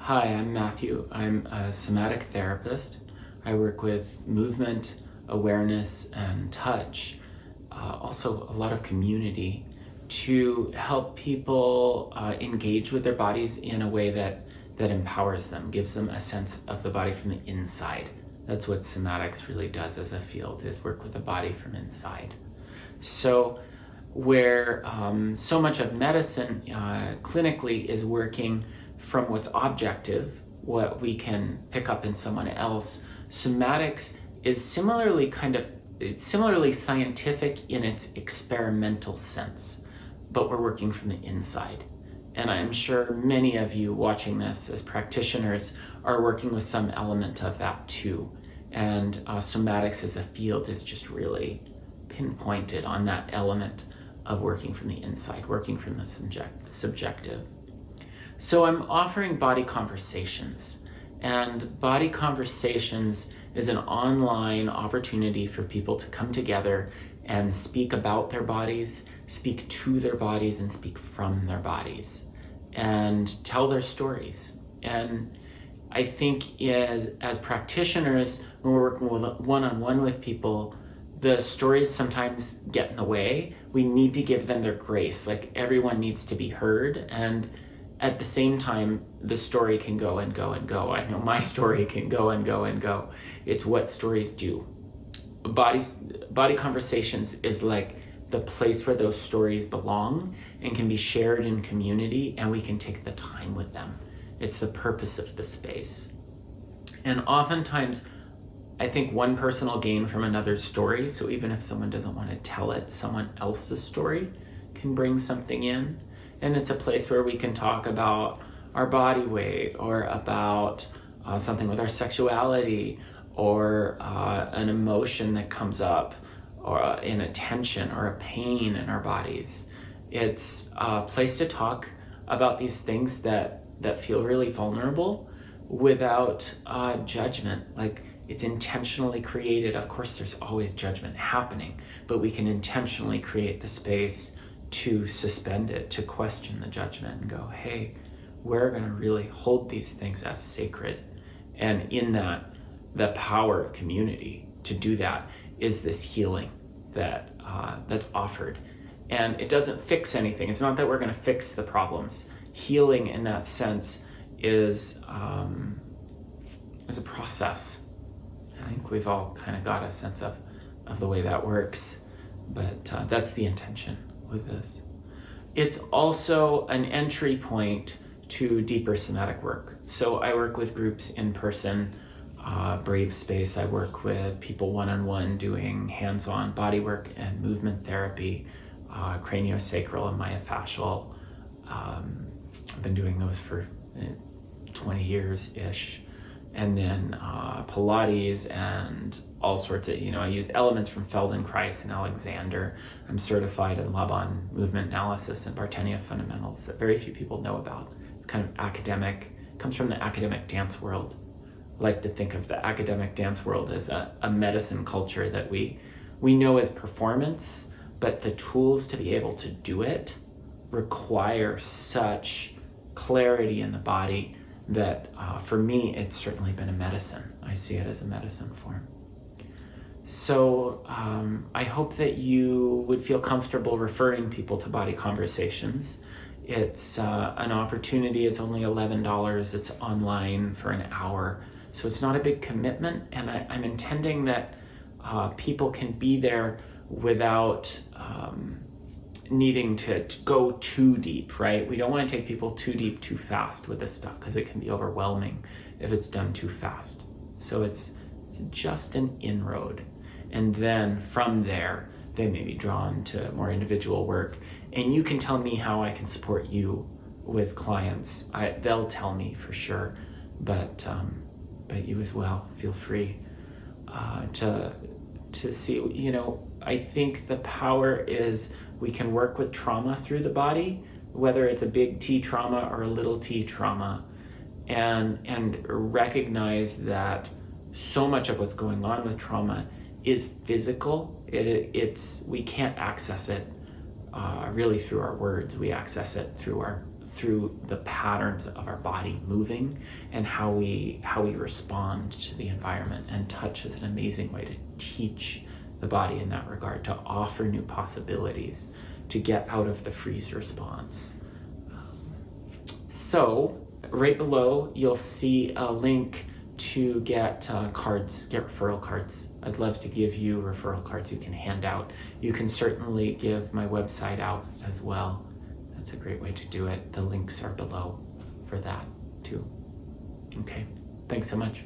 Hi, I'm Matthew. I'm a somatic therapist. I work with movement, awareness, and touch, also a lot of community, to help people engage with their bodies in a way that empowers them, gives them a sense of the body from the inside. That's what somatics really does as a field, is work with the body from inside. So where so much of medicine clinically is working from what's objective, what we can pick up in someone else, somatics is similarly scientific in its experimental sense, but we're working from the inside. And I'm sure many of you watching this as practitioners are working with some element of that too. And somatics as a field is just really pinpointed on that element of working from the inside, working from the subjective. So I'm offering Body Conversations, and Body Conversations is an online opportunity for people to come together and speak about their bodies, speak to their bodies, and speak from their bodies, and tell their stories. And I think as practitioners, when we're working one-on-one with people, the stories sometimes get in the way. We need to give them their grace. Like, everyone needs to be heard, and at the same time, the story can go and go and go. I know my story can go and go and go. It's what stories do. Body Conversations is like the place where those stories belong and can be shared in community, and we can take the time with them. It's the purpose of the space. And oftentimes, I think one person will gain from another's story. So even if someone doesn't want to tell it, someone else's story can bring something in. And it's a place where we can talk about our body weight, or about something with our sexuality, or an emotion that comes up, or in a tension or a pain in our bodies. It's a place to talk about these things that feel really vulnerable without judgment. Like, it's intentionally created. Of course, there's always judgment happening, but we can intentionally create the space to suspend it, to question the judgment and go, hey, we're going to really hold these things as sacred. And in that, the power of community to do that is this healing that's offered. And it doesn't fix anything. It's not that we're going to fix the problems. Healing in that sense is a process. I think we've all kind of got a sense of the way that works, but that's the intention with this. It's also an entry point to deeper somatic work. So I work with groups in person, Brave Space. I work with people one-on-one doing hands-on bodywork and movement therapy, craniosacral and myofascial. I've been doing those for 20 years-ish. And then Pilates and all sorts of, I use elements from Feldenkrais and Alexander. I'm certified in Laban movement analysis and Bartenia fundamentals that very few people know about. It's kind of academic, comes from the academic dance world. I like to think of the academic dance world as a medicine culture that we know as performance, but the tools to be able to do it require such clarity in the body that for me, it's certainly been a medicine. I see it as a medicine form. So I hope that you would feel comfortable referring people to Body Conversations. It's an opportunity. It's only $11. It's online for an hour. So it's not a big commitment. And I'm intending that people can be there without needing to go too deep, right? We don't want to take people too deep too fast with this stuff, because it can be overwhelming if it's done too fast. So it's just an inroad. And then from there, they may be drawn to more individual work. And you can tell me how I can support you with clients. They'll tell me for sure, but you as well, feel free to see, I think the power is we can work with trauma through the body, whether it's a big T trauma or a little t trauma, and recognize that so much of what's going on with trauma is physical. We can't access it really through our words. We access it through our through the patterns of our body moving and how we respond to the environment. And touch is an amazing way to teach the body in that regard, to offer new possibilities, to get out of the freeze response. So right below, you'll see a link to get cards, get referral cards. I'd love to give you referral cards you can hand out. You can certainly give my website out as well. That's a great way to do it. The links are below for that too. Okay, thanks so much.